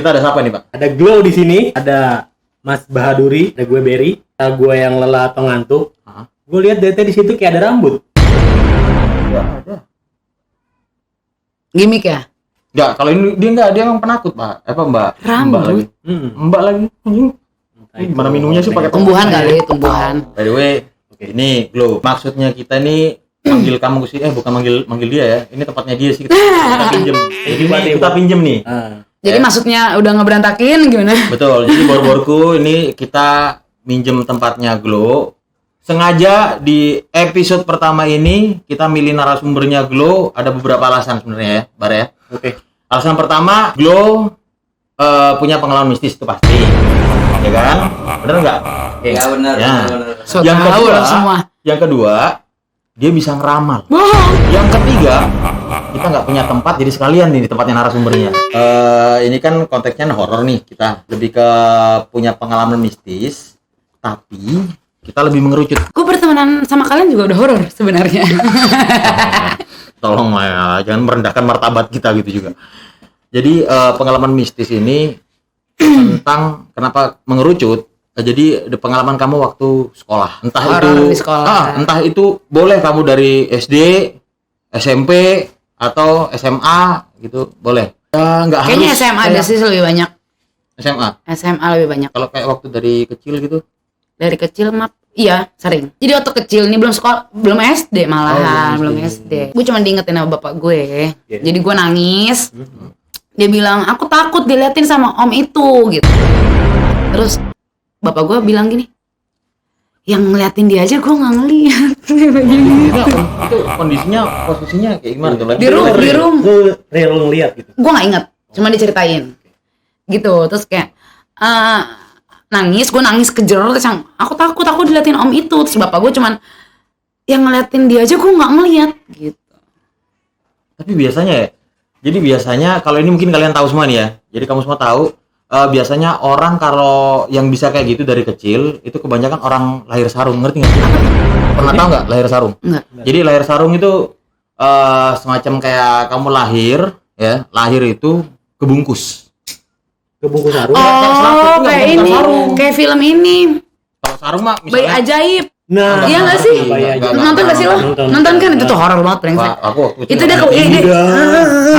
Kita ada siapa nih, Pak? Ada Glow di sini, ada Mas Bahaduri, ada gue Berry, ada gue yang lelah atau ngantuk. Gue lihat dari di situ kayak ada rambut. Enggak ada. Gimik ya? Enggak, kalau ini dia emang penakut, Pak. Apa, Mbak? Rambut? Mbak lagi. Mbak lagi. Gimana minumnya sih pakai Tumbuhan kali, tumbuhan. By the way, ini Glow. Maksudnya kita nih manggil kamu sih, bukan manggil dia ya. Ini tempatnya dia sih. Kita pinjem. Kita pinjem nih. Jadi maksudnya udah ngeberantakin gimana? Betul. Jadi bor-borku ini kita minjem tempatnya Glow. Sengaja di episode pertama ini kita milih narasumbernya Glow. Ada beberapa alasan sebenarnya ya, Bar ya. Oke. Alasan pertama, Glow punya pengalaman mistis itu pasti. Ya kan? Bener nggak? Ya benar. Ya. So, Yang tahu kedua, lah semua. Yang kedua, dia bisa ngeramal. Bohong. Yang ketiga, kita nggak punya tempat, jadi sekalian nih di tempatnya narasumbernya. Ini kan konteksnya horor nih, kita lebih ke punya pengalaman mistis, tapi kita lebih mengerucut. Gue bertemanan sama kalian juga udah horor sebenarnya. Tolong lah ya, jangan merendahkan martabat kita gitu juga. Jadi pengalaman mistis ini tentang kenapa mengerucut. Jadi pengalaman kamu waktu sekolah, entah Horor itu di sekolah. entah itu boleh kamu dari SD, SMP atau SMA gitu, boleh. Nggak Kayaknya harus SMA ada sih lebih banyak. SMA. SMA lebih banyak. Kalau kayak waktu dari kecil gitu. Dari kecil mah iya sering. Jadi waktu kecil ini belum sekolah, belum SD malahan, belum SD. Gue cuma diingetin sama bapak gue. Jadi gue nangis. Dia bilang, "Aku takut diliatin sama om itu," gitu. Terus bapak gue bilang gini, "Yang ngeliatin dia aja gue nggak ngeliat." Itu kondisinya posisinya kayak gimana tuh? Di room. Real ngeliat gitu. Gue nggak inget, cuma diceritain gitu. Terus kayak nangis, gue nangis kejer. Terus yang aku takut diliatin om itu. Terus bapak gue cuman yang ngeliatin dia aja gue nggak ngeliat gitu. Tapi biasanya ya, jadi biasanya kalau ini mungkin kalian tahu semua nih ya. Jadi kamu semua tahu, biasanya orang kalau yang bisa kayak gitu dari kecil itu kebanyakan orang lahir sarung, ngerti nggak? Pernah tahu nggak lahir sarung? Enggak. Jadi lahir sarung itu semacam kayak kamu lahir itu kebungkus. Kebungkus sarung. Oh, kayak ini, kayak film ini, Kalau sarung mah Bayi misalnya. Ajaib. Nah, Iya nggak sih? Nggak, Nonton nggak sih lo? Nonton kan itu tuh horor banget brengsek. Wah, aku waktu kecil Itu dia nggak ngerti. ke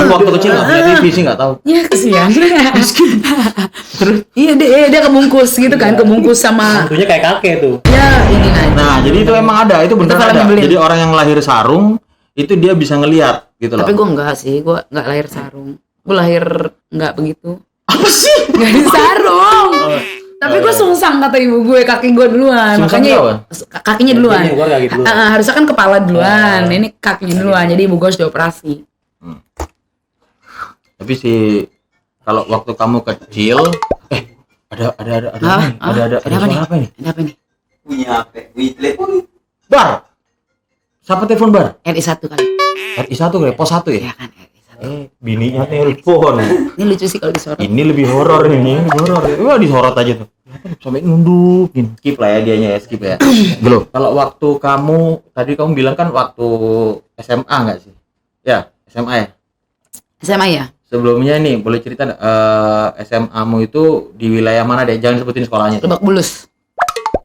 Aku waktu kecil nggak punya TV sih, nggak tahu. ya kesian. Iya dia kebungkus gitu kan, kebungkus sama tentunya kayak kakek tuh. ya ini Nah, jadi itu emang ada, itu bener Itu film ada. nyebelin. Jadi orang yang lahir sarung itu dia bisa ngelihat gitu loh. Tapi gue enggak sih, gue enggak lahir sarung. Gue lahir enggak begitu. Apa sih? Enggak di sarung. Tapi gue sungsang kata ibu gue, kaki gue duluan. Sungsang Makanya kapan? kakinya duluan. Kakinya keluar kaki duluan. Harusnya kan kepala duluan. Ini kakinya duluan. Jadi ibu gue harus dioperasi. Tapi sih kalau waktu kamu kecil, ada suara apa nih? Ada apa nih? Punya HP, punya telepon. Bar. Siapa telepon bar? RI1 kali. RI1 kali, pos 1 ya? Ya kan RI1. Bininya telepon. Ini lucu sih kalau disorot. Ini lebih horor ini, horor. Wah, disorot aja tuh. Sampai nundukin. Skip lah ya dianya ya, skip ya. Belum. Kalau waktu tadi kamu bilang kan waktu SMA enggak sih? Ya, SMA ya. SMA ya? Sebelumnya nih, boleh cerita SMA-mu itu di wilayah mana deh? Jangan sebutin sekolahnya. Lebak Bulus.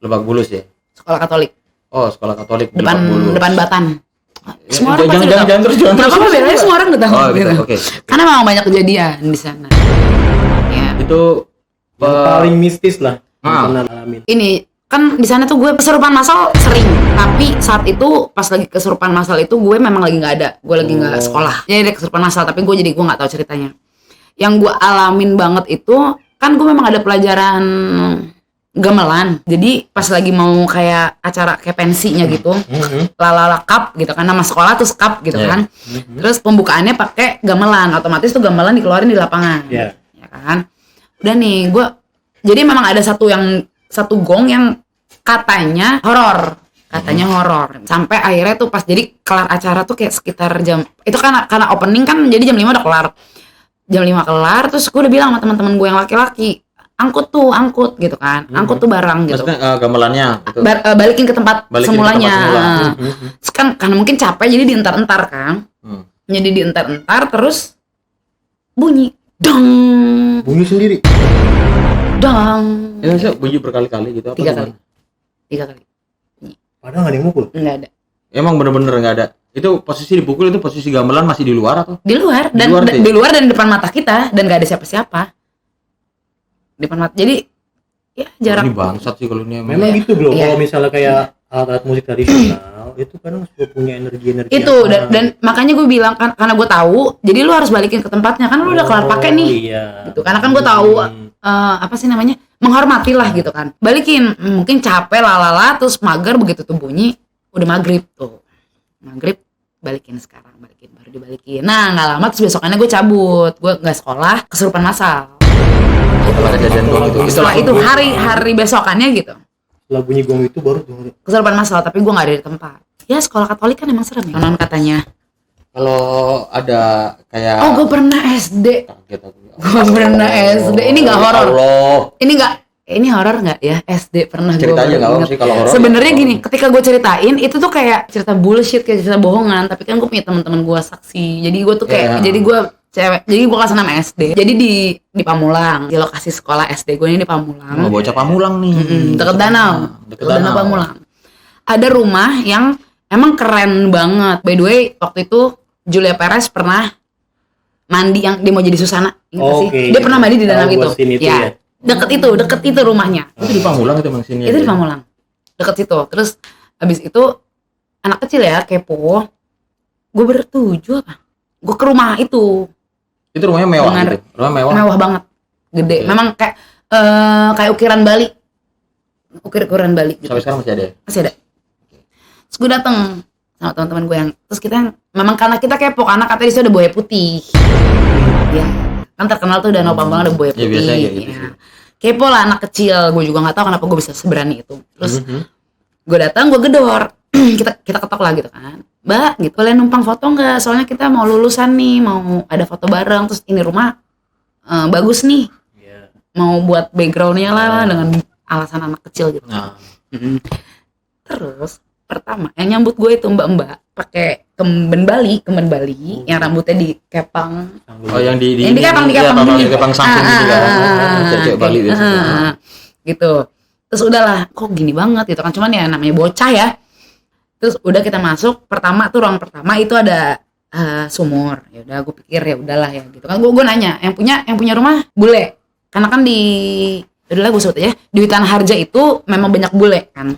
Lebak Bulus ya? Sekolah Katolik. Oh, sekolah Katolik di Depan Lebak Bulus. depan Batan. Ya, Semua orang pasti jangan tahu. terus. Nggak apa-apa, biar aja semua orang udah tahu. Oh, gitu. gitu. Oke. Karena memang banyak kejadian di sana. Ya. Itu Yang paling mistis lah Ah. yang pernah alamin. Ini kan di sana tuh gue kesurupan massal sering, tapi saat itu pas lagi kesurupan massal itu gue memang lagi nggak ada, gue lagi nggak sekolah. Jadi ada kesurupan massal, tapi gue nggak tahu ceritanya. Yang gue alamin banget itu kan gue memang ada pelajaran gamelan. Jadi pas lagi mau kayak acara kayak pensinya gitu, lalala cup gitu kan, nama sekolah tuh cup gitu Yeah. kan. Terus pembukaannya pakai gamelan, otomatis tuh gamelan dikeluarin di lapangan, Iya. ya kan. Udah nih gue, jadi memang ada satu gong yang katanya horor, sampai akhirnya tuh pas jadi kelar acara tuh kayak sekitar jam itu karena opening kan jadi jam 5 udah kelar, terus gue udah bilang sama teman-teman gue yang laki-laki, angkut gitu kan, angkut tuh barang gitu. maksudnya gamelannya gitu. Balikin ke tempat Balikin ke semulanya. tempat semula. Terus kan karena mungkin capek jadi dientar-entar kan. Hmm. Jadi dientar-entar terus bunyi dang, Bunyi sendiri. dang. Ya saya bunyi berkali-kali gitu apa? 3 gimana? kali. 3 kali. Padahal nggak ada yang mukul. Enggak ada. Emang bener-bener nggak ada. Itu posisi dipukul itu posisi gamelan masih di luar atau? Di luar dan di luar dan depan mata kita dan nggak ada siapa-siapa. Depan mata. Jadi ya jarang. Ini bangsat sih kalau ini Memang gitu bro. Iya. Kalau misalnya kayak alat-alat musik tradisional itu kadang suka punya energi-energi. Itu apa. dan makanya gue bilang kan karena gue tahu jadi lu harus balikin ke tempatnya kan lu udah kelar pakai nih. Iya. Gitu. Karena kan gue tahu apa sih namanya menghormati lah gitu kan. Balikin mungkin capek lalala terus mager begitu tuh bunyi udah maghrib tuh. Maghrib balikin sekarang baru dibalikin. Nah nggak lama terus besokannya gue cabut gue nggak sekolah kesurupan massal. setelah kejadian gong itu. Setelah itu hari besokannya gitu Setelah bunyi gong itu baru tuh. kesurupan massal tapi gue nggak ada di tempat. Ya sekolah Katolik kan emang serem ya. Non katanya. Kalau ada kayak Oh gue pernah SD. kaget aku. Gue pernah SD. Ini nggak horor. Allah. Ini horor nggak ya? SD pernah gue. Cerita aja nggak apa sih kalau horor. Sebenarnya gini, ketika gue ceritain itu tuh kayak cerita bullshit, kayak cerita bohongan. Tapi kan gue punya teman-teman gue saksi. Jadi gue tuh kayak, jadi gue cewek. Jadi gue kelas 6 SD. Jadi di Pamulang, di lokasi sekolah SD gue ini di Pamulang. Oh, bocah Pamulang nih. Deket danau. Deket Deket danau Pamulang. Ada rumah yang emang keren banget. By the way, waktu itu Julia Perez pernah mandi yang dia mau jadi Susana. Ingat nggak sih? Dia pernah mandi di danau Tahu itu. gua scene itu ya. Deket itu rumahnya. Itu di Pamulang itu Bang sini. Itu di Pamulang. Deket situ. Terus habis itu anak kecil ya kepo. Gue bertujuh apa? Gue ke rumah itu. Itu rumahnya mewah Dengan- gitu. Rumah mewah. Mewah banget. Gede. Oke. Memang kayak ukiran Bali. Ukiran Bali gitu. Sampai sekarang masih ada ya? Masih ada. Terus gue dateng sama teman-teman gue yang terus kita memang karena kita kepo karena katanya di situ ada buaya putih. Ya, kan terkenal tuh Danau Pamulang ada buaya Ya, putih. biasanya kayak gitu ya. sih. Kepo lah anak kecil, gue juga nggak tahu kenapa gue bisa seberani itu. Terus gue datang, gue gedor, kita ketok lah gitu kan, Mbak, gitu boleh numpang foto nggak? Soalnya kita mau lulusan nih, mau ada foto bareng. Terus ini rumah bagus nih, Iya. mau buat backgroundnya lah dengan alasan anak kecil gitu. Nah, Terus pertama yang nyambut gue itu mbak-mbak pakai kemben Bali yang rambutnya dikepang. oh yang di Yang dikepang gini. kepang samping gitu kan. Cewek Bali biasanya. Gitu. Terus udahlah, kok gini banget gitu kan, cuman ya namanya bocah ya. Terus udah kita masuk, pertama tuh ruang pertama itu ada sumur. Ya udah gue pikir ya udahlah ya gitu kan. Gue nanya, yang punya rumah bule. Karena kan udahlah gue sebut aja, di Witan Harja itu memang banyak bule kan.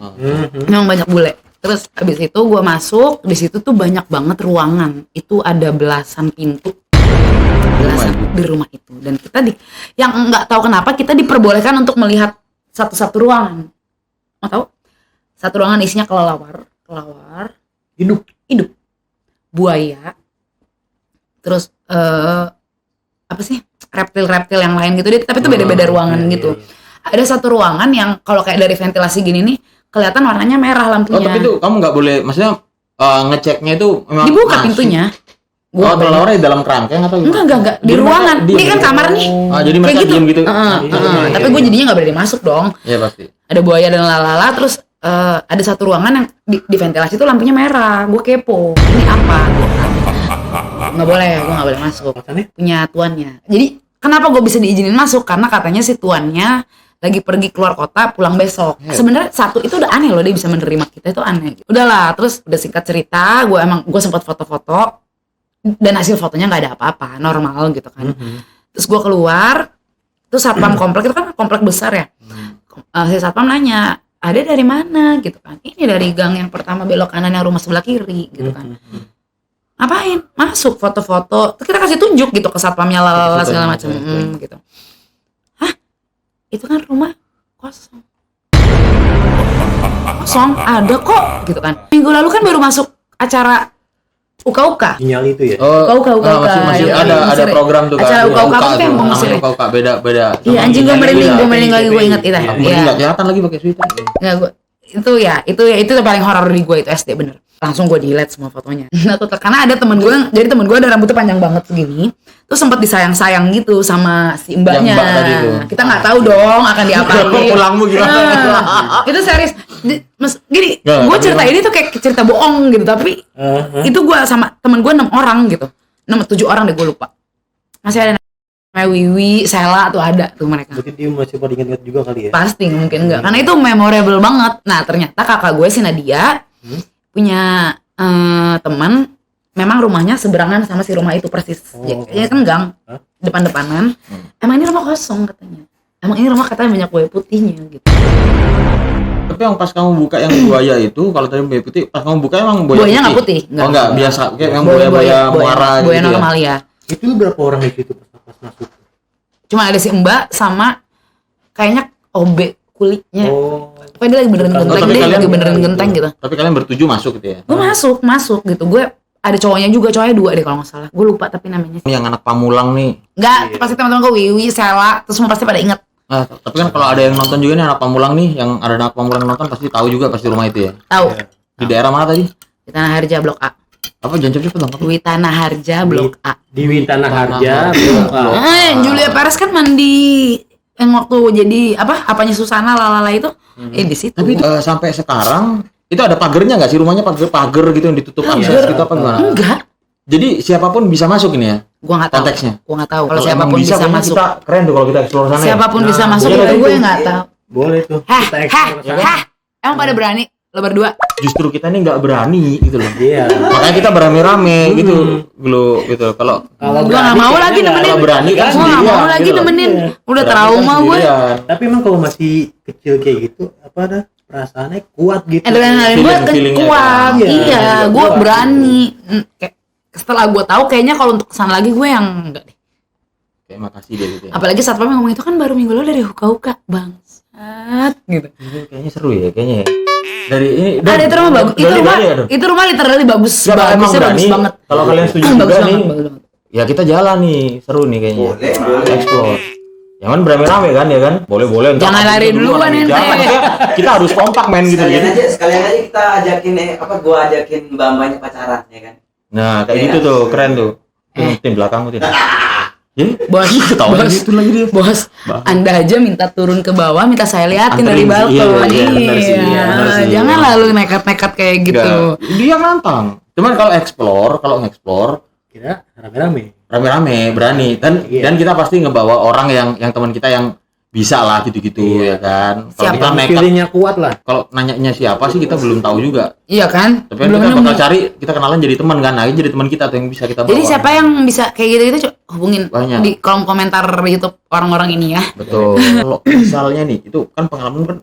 Memang banyak bule. Terus habis itu gue masuk, di situ tuh banyak banget ruangan. Itu ada belasan pintu. Di rumah itu. Dan kita yang nggak tahu kenapa kita diperbolehkan untuk melihat satu-satu ruangan. Mau tahu? Satu ruangan isinya kelelawar Hidup. buaya, terus apa sih, reptil-reptil yang lain gitu. Tapi itu beda-beda ruangan gitu. Ada satu ruangan yang kalau kayak dari ventilasi gini nih kelihatan warnanya merah lampunya. Oh, tapi itu kamu nggak boleh, maksudnya ngeceknya itu memang dibuka masuk. pintunya. Oh, kelelawar di dalam kerangkeng atau gimana? Enggak di ruangan. Ini kan kamar nih. Ah, jadi mereka diem gitu. Tapi gue jadinya nggak berani masuk dong. Iya pasti. Ada buaya dan lalala. Terus ada satu ruangan yang di ventilasi itu lampunya merah. Gue kepo. Ini apa? Nggak boleh, gue nggak boleh masuk. Makanya Punya tuannya. Jadi kenapa gue bisa diizinin masuk? Karena katanya si tuannya lagi pergi keluar kota, pulang besok. Sebenarnya satu itu udah aneh loh, dia bisa menerima kita itu aneh. Udahlah, terus udah singkat cerita, gue sempat foto-foto dan hasil fotonya nggak ada apa-apa, normal gitu kan. Terus gue keluar, terus satpam komplek itu kan komplek besar ya. Si satpam nanya, ada dari mana gitu kan? Ini dari gang yang pertama belok kanan yang rumah sebelah kiri gitu kan. Ngapain? Masuk foto-foto. Terus kita kasih tunjuk gitu ke satpamnya lalala segala macam gitu. Hah? Itu kan rumah kosong. Kosong ada kok gitu kan. Minggu lalu kan baru masuk acara Uka-uka. sinyal itu ya. Uka-uka. Masih Iya, ada Mesir ya. program tuh kan. Acara Uka-uka tuh yang mau Mesir ya. Uka-uka beda. Iya anjing gue merinding lagi gue inget itu. Aku nggak kelihatan lagi pakai sweater. Nggak, gue itu paling horor di gue itu SD bener. Langsung gue delete semua fotonya. Karena ada temen gue, jadi temen gue ada rambutnya panjang banget segini, terus sempat disayang-sayang gitu sama si mbaknya. Yang mbak tadi tuh. Kita nggak tahu dong akan diapain. Pulangmu gimana? Itu serius. Gini, Nggak, gue tapi cerita ini tuh kayak cerita bohong gitu, tapi itu gue sama temen gue 6 orang gitu, 7 orang deh gue lupa. Masih ada kayak Wiwi, Sela tuh ada tuh mereka. Berarti dia masih pada ingat-ingat juga kali ya. Pasti mungkin enggak, karena itu memorable banget. Nah ternyata kakak gue si Nadia punya teman, memang rumahnya seberangan sama si rumah itu persis. Ya kan gang, depan-depanan. Emang ini rumah kosong katanya. Emang ini rumah katanya banyak kue putihnya gitu. Tapi yang pas kamu buka yang buaya itu, kalau tadi buaya putih, pas kamu buka emang Buayanya nggak putih, Oh enggak, biasa kayak yang buaya muara buaya gitu. normal ya. Itu berapa orang di situ pas masuk? Cuma ada si Mbak sama kayaknya OB kulitnya. Pokoknya dia lagi beneran genteng, tapi dia kalian- lagi beneran genteng gitu. Tapi kalian bertujuh masuk gitu ya. Gue masuk gitu. Gue ada cowoknya juga, cowoknya 2 deh kalau nggak salah. Gue lupa tapi namanya. Yang anak Pamulang nih. Enggak, pasti teman-teman gue Wiwi, Sela, terus semua pasti pada inget. Nah, tapi kan kalau ada yang nonton juga nih anak Pamulang nih, yang ada anak Pamulang nonton pasti tahu juga pasti rumah itu ya. Tahu? Di daerah mana tadi? Di Tanah Harja Blok A. Apa jangan cepet dong. Apa? Di Tanah Harja Blok A. Di Tanah Harja. Julia Perez kan mandi yang waktu jadi apanya Susana lalala itu di situ. Tapi sampai sekarang itu ada pagernya nggak sih rumahnya, pagar gitu yang ditutup akses gitu apa gimana? Enggak. Jadi siapapun bisa masuk ini ya? Gua nggak tahu. Konteksnya? Gua nggak tahu. Kalau Kalau siapapun emang bisa kayaknya masuk. Kita keren tuh kalau kita explore sana. Siapapun bisa masuk iya, itu itu. gue nggak tahu. Boleh tuh. Kita explore. Hah. Emang pada berani? Lo berdua? Justru kita ini nggak berani gitu loh. Iya. Makanya kita berame-rame gitu, gitu. Kalau Gua nggak mau lagi nemenin. kalau berani kan Gua nggak sendirian, mau lagi gitu loh. nemenin. Udah Berani kan trauma gue. sendirian. Tapi emang kalau masih kecil kayak gitu, apa ada perasaannya kuat gitu. Adrenalin gue Feelingnya kuat. kan. Iya, Iya, gue kuat. berani. Kayak setelah gue tahu kayaknya kalau untuk kesana lagi gue yang enggak deh. Kayak makasih deh gitu ya. Apalagi satpam ngomong itu kan baru minggu lalu dari huka-huka bangsat gitu. Ini kayaknya seru ya kayaknya ya. Dari ini Ada itu rumah bagus. Itu rumah literally bagus. Bagusnya bagus banget. Kalau kalian setuju Bagus juga banget, nih, bagus banget. ya kita jalan nih, seru nih kayaknya. Boleh. Explore. Jangan berame-rame kan ya kan? Boleh. Ntar Jangan kita lari duluan, nih. ente. Jangan, maksudnya kita harus kompak men gitu. Sekalian aja kita ajakin gua ajakin mbak-mbaknya pacaran ya kan. Nah, kayak Iya. gitu tuh, keren tuh. Tim belakangmu tim. Jadi, Bos, ketawa bos. gitu lagi dia. Bos, Anda aja minta turun ke bawah, minta saya liatin dari Anterin, iya, balkon. iya, benar sih, iya, benar sih. Jangan lalu nekat-nekat kayak gitu. Enggak, dia nantang. Cuman kalau explore Kira rame-rame. rame-rame berani Iya. dan kita pasti ngebawa orang yang teman kita yang bisa lah gitu-gitu ya kan. Kalau Siapa? kita nekat, Feelingnya kuat lah. kalau nanyanya siapa sih kita belum tahu juga. Iya kan? Tapi kan kita bakal cari, kita kenalan jadi teman kan. Nah, ini jadi teman kita tuh yang bisa kita bawa. Jadi siapa yang bisa kayak gitu hubungin Banyak. di kolom komentar YouTube orang-orang ini ya. Betul. Kalau misalnya nih, itu kan pengalaman kan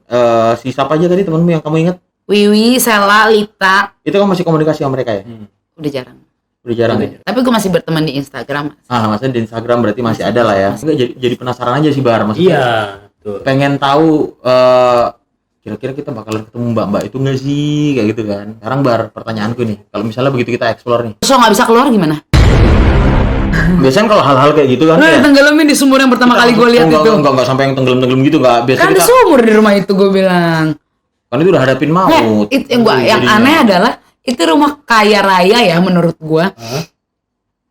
si siapa aja tadi temanmu yang kamu ingat? Wiwi, Sela, Lita, Itu kan masih komunikasi sama mereka ya? udah jarang. Udah jarang ya? Tapi gue masih berteman di Instagram. Maksudnya di Instagram berarti masih ada lah ya. Enggak, jadi penasaran aja sih Bar, maksudnya. Iya, betul. Pengen tahu kira-kira kita bakalan ketemu mbak-mbak itu nggak sih kayak gitu kan. Sekarang Bar, pertanyaanku nih, kalau misalnya begitu kita explore nih, Terus lo nggak bisa keluar gimana? biasanya kalau hal-hal kayak gitu kan Lo ya, tenggelamin di sumur yang pertama kali gue lihat itu. enggak sampai yang tenggelam-tenggelam gitu, enggak. Biasanya Kan ada kita sumur di rumah itu gue bilang. kan itu udah hadapin maut. Itu yang Jadinya. aneh adalah itu rumah kaya raya ya menurut gue.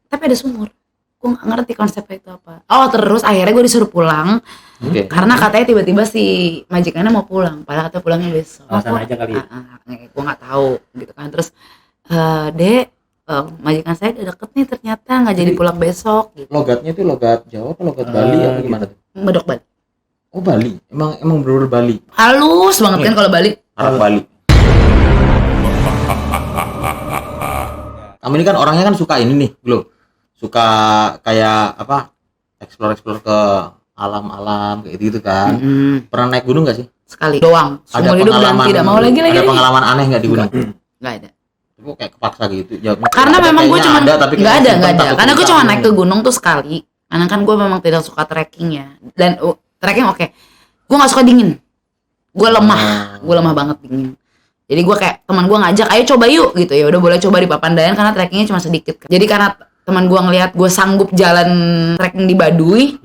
Tapi ada sumur. Gue nggak ngerti konsepnya itu apa. Oh terus akhirnya gue disuruh pulang Oke. karena katanya tiba-tiba si majikannya mau pulang. Padahal katanya pulangnya besok. Alasan aja kali ya. Gue nggak tahu gitu kan. Terus Dek, majikan saya udah deket nih ternyata nggak jadi pulang besok. Gitu. Logatnya itu logat Jawa apa logat Bali apa gimana tuh? Medok Bali. Oh Bali, emang bener-bener Bali, Halus banget kan kalau Bali. Arab Bali. Kamu ini kan orangnya kan suka ini nih, Glo. Suka kayak apa? Explore ke alam-alam kayak gitu kan. Pernah naik gunung gak sih? Sekali doang. Ada Seumur hidup dan tidak mau lagi. Ada pengalaman aneh nggak di gunung? Nggak ada. Kok kayak kepaksa gitu jawabnya. Karena memang gue cuma ada, tapi nggak ada. takut Karena gue cerita. cuma naik ke gunung tuh sekali. Karena kan gue memang tidak suka trekking ya. Dan trekking oke. Gue nggak suka dingin. Gue lemah. Gue lemah banget dingin. Jadi gue kayak teman gue ngajak, ayo coba yuk gitu ya. Udah boleh coba di Papandayan karena trekkingnya cuma sedikit. Jadi karena teman gue ngelihat gue sanggup jalan trekking di Baduy,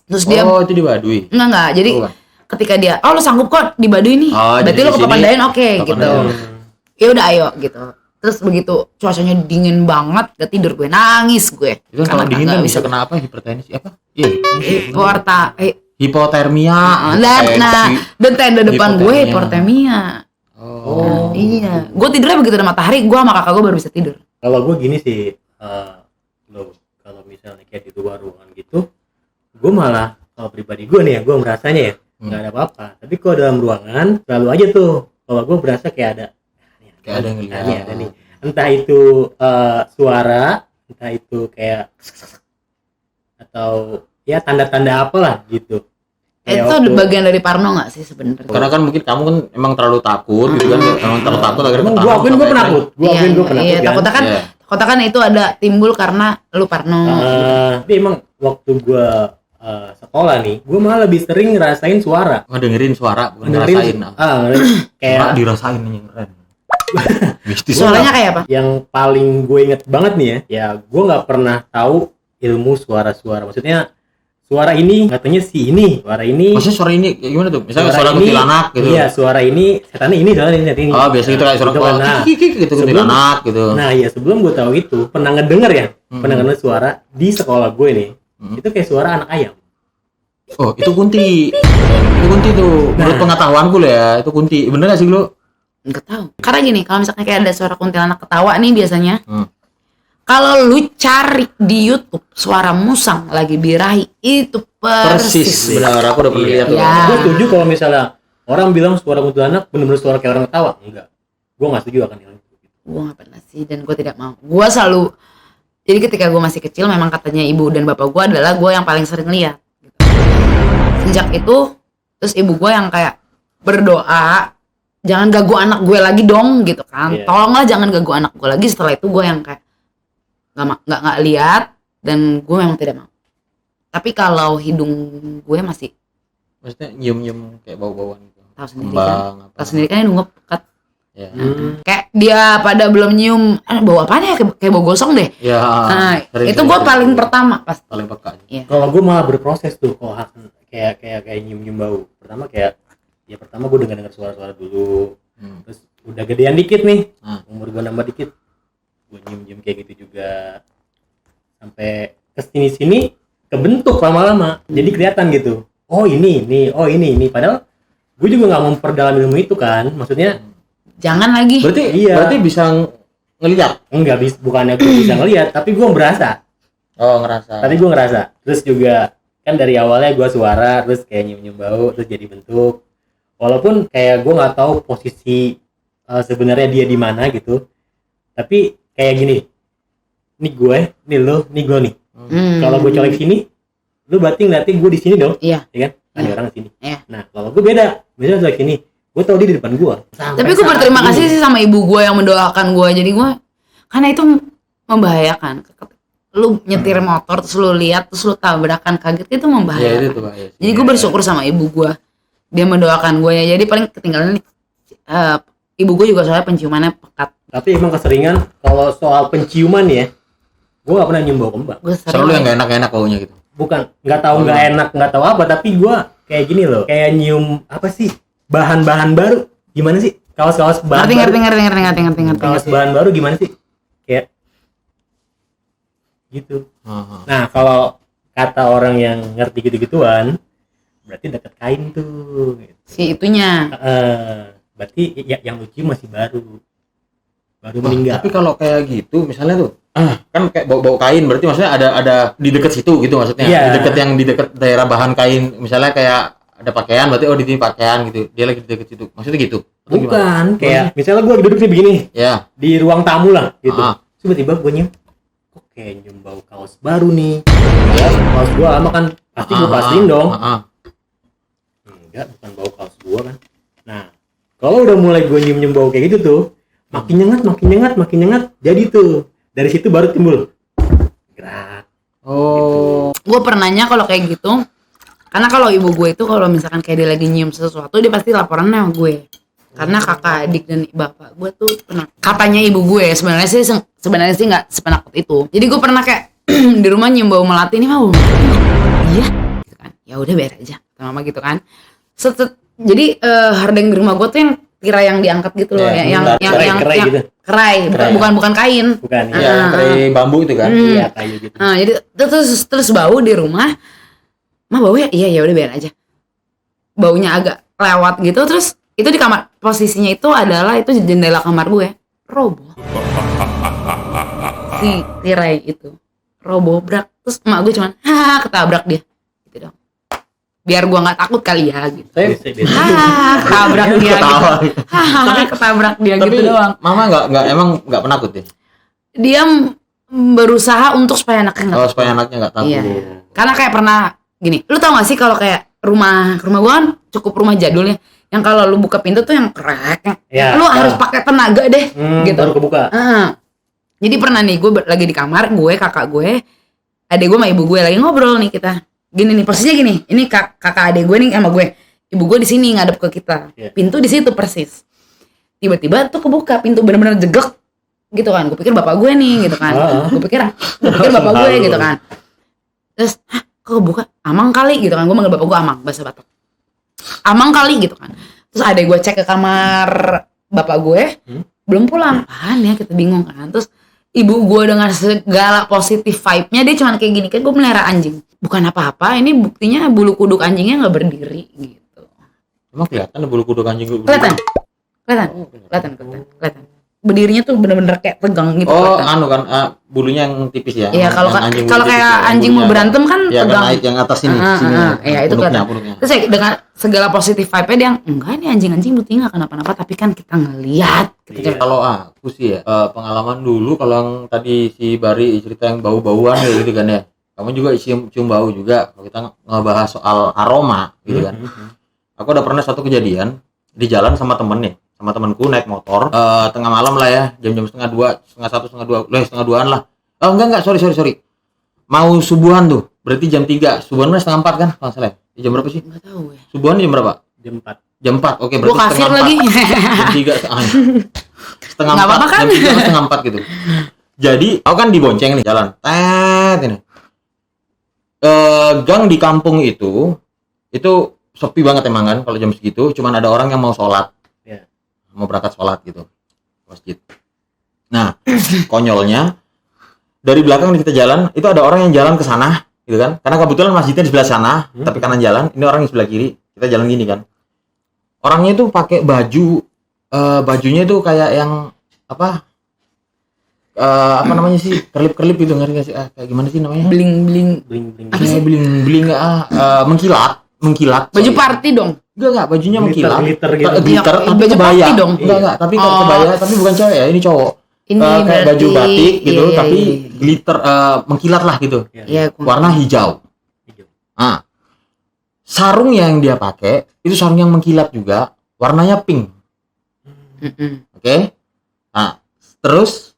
terus dia Oh itu di Baduy. enggak. Jadi Bukan. ketika dia, oh lo sanggup kok di Baduy nih. Oh, Berarti jadi lo di ke sini Papandayan oke gitu. Papandayan. Ya udah ayo gitu. Terus begitu cuacanya dingin banget, gak tidur gue, nangis gue. Itu kan kalau Karena dingin nggak kan bisa kena apa? Hipertensi apa? Iya. Hipotermia. Dan tenda depan gue Hipotermia. hipotermia. Oh. Iya, gue tidurnya begitu ada matahari, gue sama kakak gue baru bisa tidur. Kalau gue gini sih, lo kalau misalnya kayak di luar ruangan gitu, gue malah kalau pribadi gue nih ya, gue merasanya ya nggak ada apa-apa. Tapi kalau dalam ruangan selalu aja tuh kalau gue berasa kayak ada yang ngeliat. ada nih. Entah itu suara, entah itu kayak atau ya tanda-tanda apalah gitu. Itu Kayak waktu- bagian dari parno nggak sih sebenarnya? Karena kan mungkin kamu kan emang terlalu takut gitu kan, emang terlalu takut akhirnya Emang ketahuan gue akuin gue sampai- penakut. Gue akuin gue penakut Iya, kan. takutnya kan, Iya. takutnya kan itu ada timbul karena lu parno. Tapi emang waktu gue sekolah nih, gue malah lebih sering ngerasain suara. Ngedengerin suara bukan Dengerin- ngerasain. kayak Suara dirasain nih keren. Mistis. Suaranya kayak apa? yang paling gue inget banget nih ya gue nggak pernah tahu ilmu suara-suara. Maksudnya suara ini katanya si ini, suara ini. Maksudnya suara ini kayak gimana tuh? Misalnya suara ini, kuntilanak gitu. Iya, suara ini setannya ini, suara ini. Oh, biasa gitu kayak suara Gitu kan. Nah, kikik gitu sebelum- kuntilanak gitu. Nah, iya sebelum gue tahu itu, pernah ngedenger ya, pernah ngedenger suara di sekolah gue nih. Itu kayak suara anak ayam. Oh, itu kunti. Itu kunti tuh. Menurut pengetahuanku loh ya, itu kunti. Bener gak sih lu? Nggak tahu. Karena gini, kalau misalnya kayak ada suara kuntilanak ketawa nih biasanya, Hmm. kalau lu cari di YouTube suara musang lagi birahi itu persis. Benar, aku udah pernah Iya. lihat tuh. Ya. Gue setuju kalau misalnya orang bilang suara kuntilanak bener-bener suara kayak orang ketawa. Enggak. Gue nggak setuju akan hal itu. Gue nggak pernah sih dan gue tidak mau. Gue selalu, jadi ketika gue masih kecil memang katanya ibu dan bapak gue adalah gue yang paling sering lihat. Gitu. Sejak itu, terus ibu gue yang kayak berdoa, jangan ganggu anak gue lagi dong gitu kan. Iya. Tolonglah jangan ganggu anak gue lagi. Setelah itu gue yang kayak nggak lihat dan gue memang tidak mau. Tapi kalau hidung gue masih Maksudnya nyium-nyium kayak bau-bauan gitu. tahu sendiri Kembang kan. apa. Tahu sendiri kan hidung gue pekat. Ya. Kayak dia pada belum nyium, bau apaan ya, kayak bau gosong deh. Ya. Nah, sering- itu sering- gue sering. paling pertama pasti. paling peka. Kalau gue malah berproses tuh, kalau kayak nyium-nyium bau. Pertama pertama gue dengar suara-suara dulu. Terus udah gedean dikit nih, umur gue nambah dikit, gue nyium-nyium kayak gitu juga. Sampai kesini-sini kebentuk lama-lama, jadi kelihatan gitu. Oh ini. Padahal gue juga nggak memperdalam ilmu itu kan. Maksudnya Jangan lagi. Berarti bisa ngeliat. enggak bukannya gue bisa ngelihat, tapi gue berasa. Oh, ngerasa. Tadi gue ngerasa. Terus juga kan dari awalnya gue suara, terus kayak nyium-nyium bau, terus jadi bentuk. Walaupun kayak gue nggak tahu posisi sebenarnya dia di mana gitu. Tapi kayak gini. Nih gue, nih lo, nih gue nih. Kalau gue colek sini, lu berarti ngeliatin gue di sini dong. Iya. Ya kan? Ada Iya. orang di sini. Iya. Nah, kalau gue beda. Misalnya colek sini, gue tahu dia di depan gue. Tapi gue berterima kasih sih sama ibu gue yang mendoakan gue. Jadi gue, karena itu membahayakan. Lu nyetir motor terus lu lihat terus lu tabrakan kaget itu Ya membahayakan. itu tuh, Pak. Ya. Jadi gue bersyukur sama ibu gue. Dia mendoakan gue ya. Jadi paling ketinggalan ibu gue juga soalnya penciumannya pekat. Tapi emang keseringan kalau soal penciuman ya, gue gak pernah nyium bau kembang. Gue Selalu yang gak enak-enak baunya gitu. Bukan, nggak tahu nggak enak, nggak tahu apa, tapi gue kayak gini loh, kayak nyium apa sih, bahan-bahan baru, gimana sih, kaos-kaos bahan baru, ngerti. kaos bahan baru gimana sih, kayak gitu. Nah kalau kata orang yang ngerti gitu-gituan, berarti deket kain tuh. Gitu. Si itunya. Berarti yang lu cium masih baru meninggal. Tapi kalau kayak gitu misalnya tuh kan kayak bau kain, berarti maksudnya ada di dekat situ gitu maksudnya. Iya. Di dekat daerah bahan kain, misalnya kayak ada pakaian, berarti di sini pakaian gitu. Dia lagi di dekat situ. Maksudnya gitu. Atau gimana? Bukan, kayak misalnya gue duduk nih begini Ya. di ruang tamu lah gitu. Ah. Tiba-tiba gue nyium, kok kayak nyium bau kaos baru nih. Ya, kaos gue lama kan pasti gue pastiin dong. Enggak, bukan bau kaos gue kan. Nah, kalau udah mulai gue nyium bau kayak gitu tuh, makin nyengat, jadi tuh dari situ baru timbul gerak. Oh. Gue pernahnya kalau kayak gitu, karena kalau ibu gue itu kalau misalkan kayak dia lagi nyium sesuatu dia pasti laporannya sama gue. Karena kakak adik dan bapak gue tuh pernah, katanya ibu gue sebenarnya sih nggak sepenakut itu. Jadi gue pernah kayak di rumah nyium bau melati, ini mah bau melati iya gitu kan. Ya udah biar aja sama mama gitu kan. Jadi hardeng di rumah gue tuh yang tirai yang diangkat gitu loh, Ya, yang kerai gitu. kerai, bukan kain. Bukan, Iya, ya. kayak bambu itu kan. Iya, kayu gitu. Nah, jadi terus bau di rumah. Mah bau ya? Iya, ya udah biar aja. Baunya agak lewat gitu, terus itu di kamar, posisinya itu adalah itu jendela kamar gue roboh. Si tirai itu roboh brak, terus emak gue cuman ketabrak dia. biar gua nggak takut kali ya gitu. Saya biasa. Ketabrak dia gitu. Ketawa. Ketabrak dia Tapi gitu doang. mama emang nggak penakut ya? Dia berusaha untuk supaya anaknya nggak Kalau supaya anaknya nggak takut. Iya. Karena kayak pernah gini, lu tau gak sih kalau kayak rumah gua kan cukup rumah jadul ya, yang kalau lu buka pintu tuh yang krek, Ya, lu harus pakai tenaga deh, gitu. Baru kebuka. Jadi pernah nih gue lagi di kamar, kakak gue, adek gue sama ibu gue lagi ngobrol nih kita. Gini nih posisinya gini, ini kakak adek gue nih sama gue, ibu gue di sini ngadep ke kita, pintu di situ persis. Tiba-tiba tuh kebuka pintu bener-bener jeglek gitu kan, gue pikir bapak gue nih gitu kan, gue pikir bapak gue gitu kan. Terus kok kebuka? Amang kali gitu kan, gue manggil bapak gue Amang, bahasa Batak. Amang kali gitu kan. Terus adek gue cek ke kamar bapak gue, belum pulang. Apaan ya, kita bingung kan. Terus ibu gue dengan segala positif vibe-nya, dia cuman kayak gini, kayak gue melihara anjing. Bukan apa-apa, ini buktinya bulu kuduk anjingnya nggak berdiri gitu. Emang kelihatan bulu kuduk anjing? Kelihatan. Berdirinya tuh bener-bener kayak tegang gitu. Oh, kelihatan. kan bulunya yang tipis ya. Iya, kalau kayak ya, anjing mau berantem kan ya, tegang. kan yang atas sini, Iya, itu punuknya. kan. Terus ya, dengan segala positif vibe-nya dia enggak nih anjing buktinya nggak kenapa-napa, tapi kan kita ngelihat. Gitu. Kalau aku sih ya, pengalaman dulu kalau yang tadi si Bari cerita yang bau-bauan ya gitu kan ya. Kamu juga cium bau juga. Kalau kita ngebahas soal aroma gitu kan. Aku udah pernah suatu kejadian di jalan sama temenku naik motor tengah malam lah ya, jam-jam setengah 2:30 lah. Oh enggak sorry mau subuhan tuh, berarti jam 3, subuhan setengah 4 kan kalau salah. Jam berapa sih? Enggak tahu ya. Subuhan jam berapa? Jam 4, oke, berarti Gua kafir setengah 4 lagi. jam 3 setengah Nggak 4 apa-apa kan? jam 3 setengah 4 gitu. Jadi aku kan dibonceng nih jalan ini gang di kampung itu sepi banget emang kan kalau jam segitu, cuman ada orang yang mau sholat, mau berangkat sholat gitu masjid. Nah konyolnya dari belakang kita jalan itu ada orang yang jalan ke sana gitu kan, karena kebetulan masjidnya di sebelah sana, tapi kanan jalan, ini orang di sebelah kiri, kita jalan gini kan. Orangnya itu pakai bajunya itu kayak yang apa namanya sih, kerlip gitu, ngerti gak sih? Kayak gimana sih namanya? Bling. Apa sih? Bling mengkilat. Baju party dong. Enggak, bajunya mengkilat. Glitter gitu. Glitter, Iya, tapi baju kebaya. party dong. Enggak, tapi kebaya, tapi bukan cewek ya, ini cowok. Ini Kayak berarti baju batik gitu, iya, tapi iya. glitter mengkilat lah gitu. Iya, Warna hijau. Nah, sarung yang dia pakai itu sarung yang mengkilat juga, warnanya pink. Oke? Nah, terus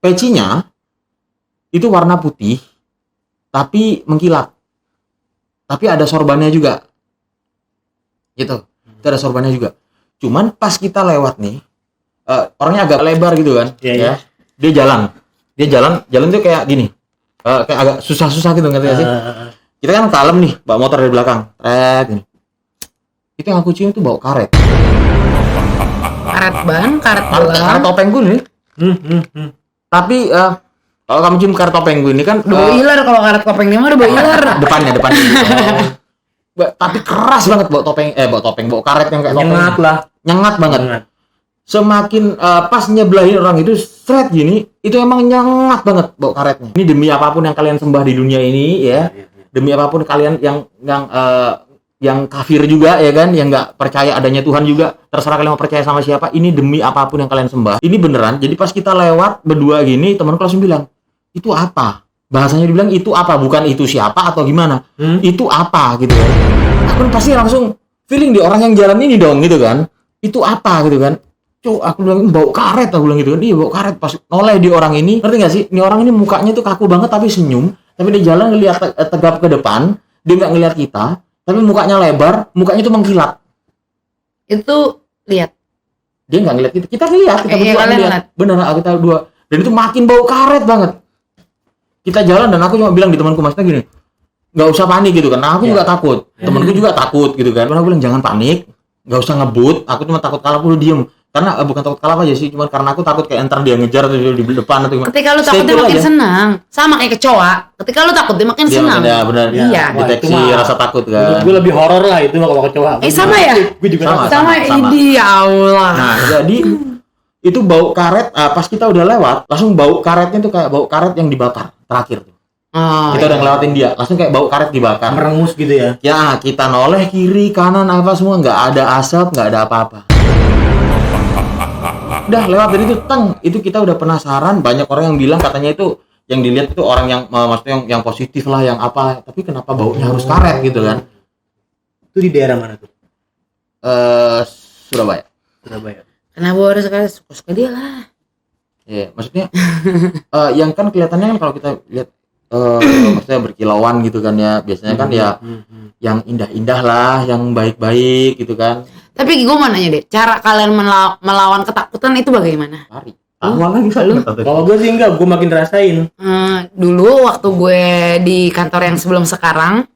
pecinya itu warna putih tapi mengkilat, tapi ada sorbannya juga gitu. Itu ada sorbannya juga, cuman pas kita lewat nih orangnya agak lebar gitu kan. Ya. Dia jalan tuh kayak gini, kayak agak susah gitu, ngerti gak sih? Kita kan kalem nih bawa motor dari belakang, gini. Itu yang aku cium tuh bau karet karet topeng gue nih. Tapi kalau kamu cium karet topeng gue ini kan udah bau iler, kalau karet topeng ini mah udah bau iler. depannya tapi keras banget bau karet yang kayak topeng. Nyengat banget. Semakin pas nyebelahin orang itu seret gini, itu emang nyengat banget bau karetnya. Ini demi apapun yang kalian sembah di dunia ini ya, demi apapun kalian yang kafir juga ya kan, yang nggak percaya adanya Tuhan juga, terserah kalian mau percaya sama siapa, ini demi apapun yang kalian sembah, ini beneran. Jadi pas kita lewat berdua gini, temanku langsung bilang, itu apa? Bahasanya dibilang itu apa, bukan itu siapa atau gimana, itu apa gitu kan. Aku pasti langsung feeling di orang yang jalan ini dong gitu kan, itu apa gitu kan. Aku bilang bau karet, aku bilang gitu kan. Iya bau karet. Pas noleh di orang ini, ngerti gak sih, ini orang ini mukanya tuh kaku banget tapi senyum, tapi dia jalan ngeliat tegap ke depan, dia nggak ngeliat kita, tapi mukanya lebar, mukanya tuh mengkilat. Itu lihat. Dia nggak ngeliat kita ngeliat, kita berdua ngeliat. Bener, kita berdua. Dan itu makin bau karet banget. Kita jalan dan aku cuma bilang di temanku, maksudnya gini, nggak usah panik gitu kan. Nah, aku juga takut, temanku juga takut gitu kan. Aku bilang jangan panik, nggak usah ngebut. Aku cuma takut kalah, aku diem. Karena bukan takut kalah aja sih, cuma karena aku takut kayak entar dia ngejar atau di depan atau gimana. Ketika lu takut dia makin senang, sama kayak kecoa. Ketika lu takut dia makin senang. Iya benar. Iya. Deteksi rasa takut kan. Gue lebih horor lah itu kalau kecoa. Sama ya? Gue juga sama. Ini ya Allah. Nah, jadi itu bau karet pas kita udah lewat, langsung bau karetnya tuh kayak bau karet yang dibakar terakhir tuh. Oh, Kita udah ngelewatin dia, langsung kayak bau karet dibakar. Merengus gitu ya. Ya, kita noleh kiri, kanan, apa semua, nggak ada asap, nggak ada apa-apa. Udah lewat dari itu, itu kita udah penasaran. Banyak orang yang bilang katanya itu yang dilihat itu orang yang maksudnya yang positif lah, yang apa. Tapi kenapa baunya harus karet gitu kan? Itu di daerah mana tuh? Surabaya. Surabaya. kenapa harus suka dia lah. Iya, maksudnya yang kan kelihatannya kan kalau kita lihat maksudnya berkilauan gitu kan ya, biasanya kan ya yang indah-indah lah, yang baik-baik gitu kan. Tapi gue mau nanya deh, cara kalian melawan ketakutan itu bagaimana? Lari. Awal lagi Lu? Kalau gue sih enggak, gue makin rasain. Dulu waktu gue di kantor yang sebelum sekarang,